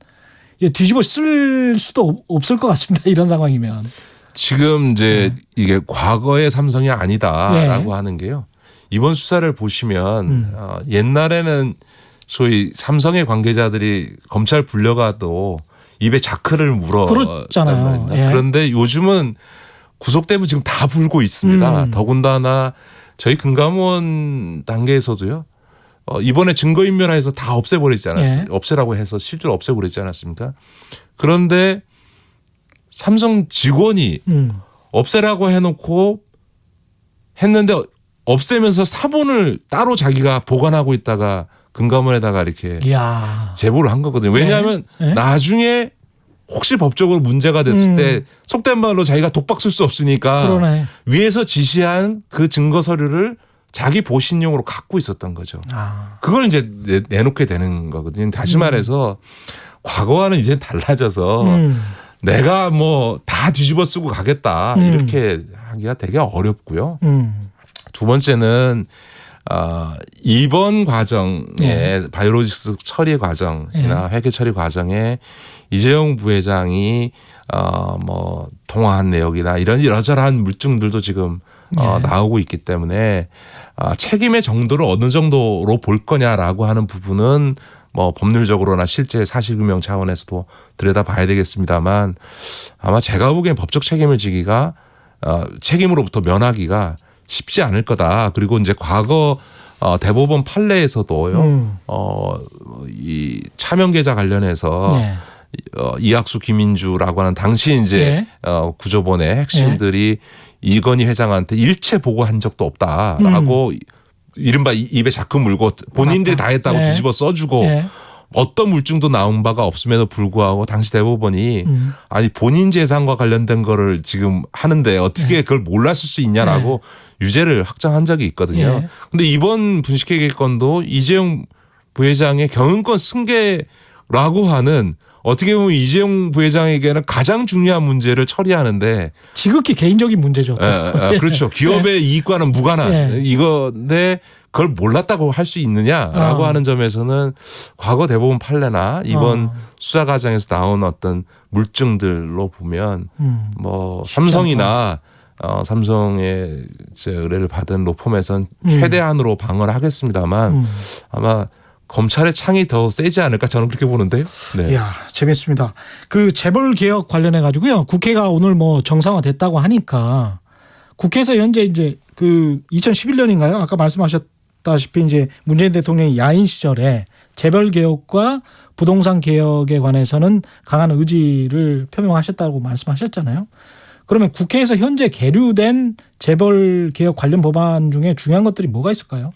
뒤집어 쓸 수도 없을 것 같습니다. 이런 상황이면. 지금 이제 이게 과거의 삼성이 아니다라고 하는 게요. 이번 수사를 보시면 옛날에는 소위 삼성의 관계자들이 검찰 불려가도 입에 자크를 물어. 그렇잖아요. 그런데 요즘은 구속되면 지금 다 불고 있습니다. 더군다나 저희 금감원 단계에서도요. 이번에 증거인멸해서 다 없애버리지 않았습니까? 없애라고 해서 실제로 없애버리지 않았습니까? 그런데 삼성 직원이 없애라고 해놓고 했는데 없애면서 사본을 따로 자기가 보관하고 있다가 금감원에다가 이렇게 제보를 한 거거든요. 왜냐하면 나중에 혹시 법적으로 문제가 됐을 때 속된 말로 자기가 독박 쓸 수 없으니까 위에서 지시한 그 증거 서류를 자기 보신용으로 갖고 있었던 거죠. 그걸 이제 내놓게 되는 거거든요. 다시 말해서 과거와는 이제 달라져서 내가 뭐 다 뒤집어 쓰고 가겠다 이렇게 하기가 되게 어렵고요. 두 번째는 이번 과정에 바이오로직스 처리 과정이나 회계 처리 과정에 이재용 부회장이 뭐 통화한 내역이나 이런 여러저러한 물증들도 지금 나오고 있기 때문에 책임의 정도를 어느 정도로 볼 거냐라고 하는 부분은 뭐 법률적으로나 실제 사실규명 차원에서도 들여다봐야 되겠습니다만 아마 제가 보기엔 법적 책임을 지기가 책임으로부터 면하기가 쉽지 않을 거다. 그리고 이제 과거 대법원 판례에서도요. 이 차명 계좌 관련해서 네. 이학수 김인주라고 하는 당시 이제 구조본의 핵심들이 이건희 회장한테 일체 보고한 적도 없다라고 이른바 입에 자꾸 물고 본인들이 다 했다고 뒤집어 써주고 어떤 물증도 나온 바가 없음에도 불구하고 당시 대법원이 아니 본인 재산과 관련된 거를 지금 하는데 어떻게 그걸 몰랐을 수 있냐라고 유죄를 확정한 적이 있거든요. 근데 이번 분식회계 건도 이재용 부회장의 경영권 승계라고 하는 어떻게 보면 이재용 부회장에게는 가장 중요한 문제를 처리하는데 지극히 개인적인 문제죠. 그렇죠. 기업의 이익과는 무관한 이건데 그걸 몰랐다고 할 수 있느냐라고 하는 점에서는 과거 대법원 판례나 이번 수사 과정에서 나온 어떤 물증들로 보면 뭐 삼성이나 삼성의 의뢰를 받은 로펌에서는 최대한으로 방어를 하겠습니다만 아마 검찰의 창이 더 세지 않을까 저는 그렇게 보는데요. 네. 이야, 재밌습니다. 그 재벌 개혁 관련해 가지고요. 국회가 오늘 뭐 정상화됐다고 하니까 국회에서 현재 이제 그 2011년인가요? 아까 말씀하셨다시피 이제 문재인 대통령이 야인 시절에 재벌 개혁과 부동산 개혁에 관해서는 강한 의지를 표명하셨다고 말씀하셨잖아요. 그러면 국회에서 현재 계류된 재벌 개혁 관련 법안 중에 중요한 것들이 뭐가 있을까요?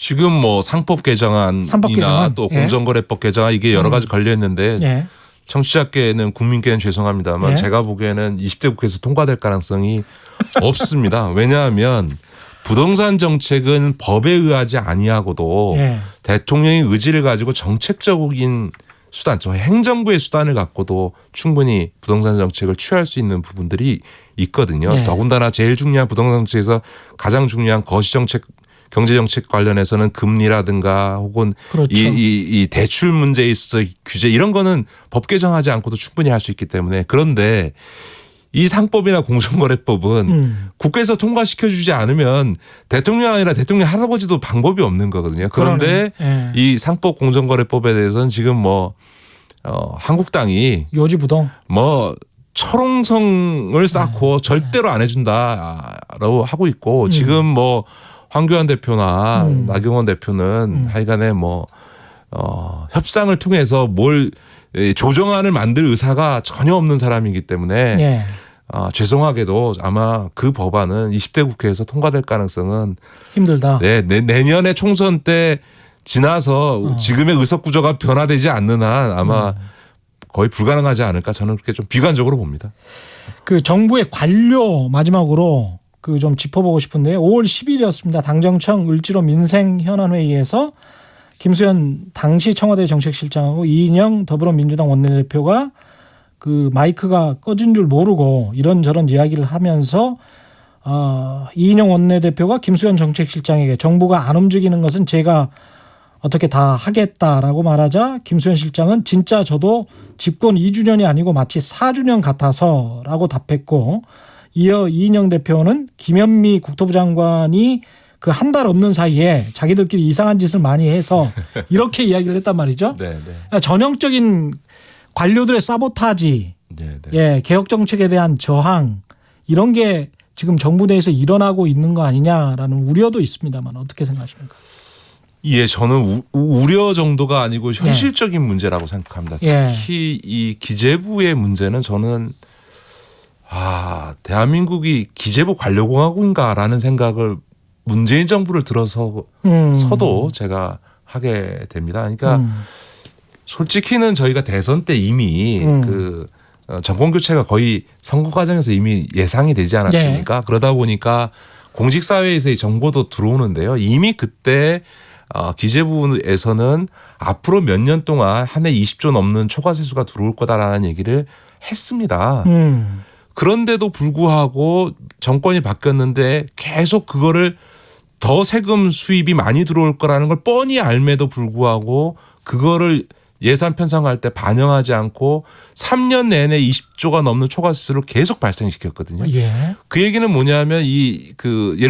지금 뭐 상법 개정안이나 또 공정거래법 개정안 이게 여러 가지 걸려 있는데 청취자께는 국민께는 죄송합니다만 제가 보기에는 20대 국회에서 통과될 가능성이 없습니다. 왜냐하면 부동산 정책은 법에 의하지 아니하고도 대통령의 의지를 가지고 정책적인 수단, 저 행정부의 수단을 갖고도 충분히 부동산 정책을 취할 수 있는 부분들이 있거든요. 더군다나 제일 중요한 부동산 정책에서 가장 중요한 거시정책 경제정책 관련해서는 금리라든가 혹은 이 대출 문제에 있어 규제 이런 거는 법 개정하지 않고도 충분히 할 수 있기 때문에 그런데 이 상법이나 공정거래법은 국회에서 통과시켜주지 않으면 대통령 아니라 대통령 할아버지도 방법이 없는 거거든요. 그런데 이 상법 공정거래법에 대해서는 지금 뭐 한국당이 요지부동 뭐 철옹성을 쌓고 절대로 안 해준다라고 하고 있고 지금 뭐 황교안 대표나 나경원 대표는 하여간에 뭐 협상을 통해서 뭘 조정안을 만들 의사가 전혀 없는 사람이기 때문에 죄송하게도 아마 그 법안은 20대 국회에서 통과될 가능성은 힘들다. 네, 내년에 총선 때 지나서 지금의 의석 구조가 변화되지 않는 한 아마 거의 불가능하지 않을까 저는 그렇게 좀 비관적으로 봅니다. 그 정부의 관료 마지막으로 그 좀 짚어보고 싶은데요. 5월 10일이었습니다. 당정청 을지로 민생현안회의에서 김수현 당시 청와대 정책실장하고 이인영 더불어민주당 원내대표가 그 마이크가 꺼진 줄 모르고 이런저런 이야기를 하면서 이인영 원내대표가 김수현 정책실장에게 정부가 안 움직이는 것은 제가 어떻게 다 하겠다라고 말하자 김수현 실장은 진짜 저도 집권 2주년이 아니고 마치 4주년 같아서라고 답했고 이어 이인영 대표는 김현미 국토부 장관이 그 한 달 없는 사이에 자기들끼리 이상한 짓을 많이 해서 이렇게 이야기를 했단 말이죠. 전형적인 관료들의 사보타지, 개혁 정책에 대한 저항 이런 게 지금 정부 내에서 일어나고 있는 거 아니냐라는 우려도 있습니다만 어떻게 생각하십니까? 예, 저는 우려 정도가 아니고 현실적인 문제라고 생각합니다. 특히 이 기재부의 문제는 저는 대한민국이 기재부 관료공화국인가라는 생각을 문재인 정부를 들어서도 제가 하게 됩니다. 그러니까 솔직히는 저희가 대선 때 이미 그 정권 교체가 거의 선거 과정에서 이미 예상이 되지 않았습니까? 그러다 보니까 공직사회에서의 정보도 들어오는데요. 이미 그때 기재부에서는 앞으로 몇 년 동안 한 해 20조 넘는 초과세수가 들어올 거다라는 얘기를 했습니다. 그런데도 불구하고 정권이 바뀌었는데 계속 그거를 더 세금 수입이 많이 들어올 거라는 걸 뻔히 알매도 불구하고 그거를 예산 편성할 때 반영하지 않고 3년 내내 20조가 넘는 초과세수를 계속 발생시켰거든요. 그 얘기는 뭐냐면 예를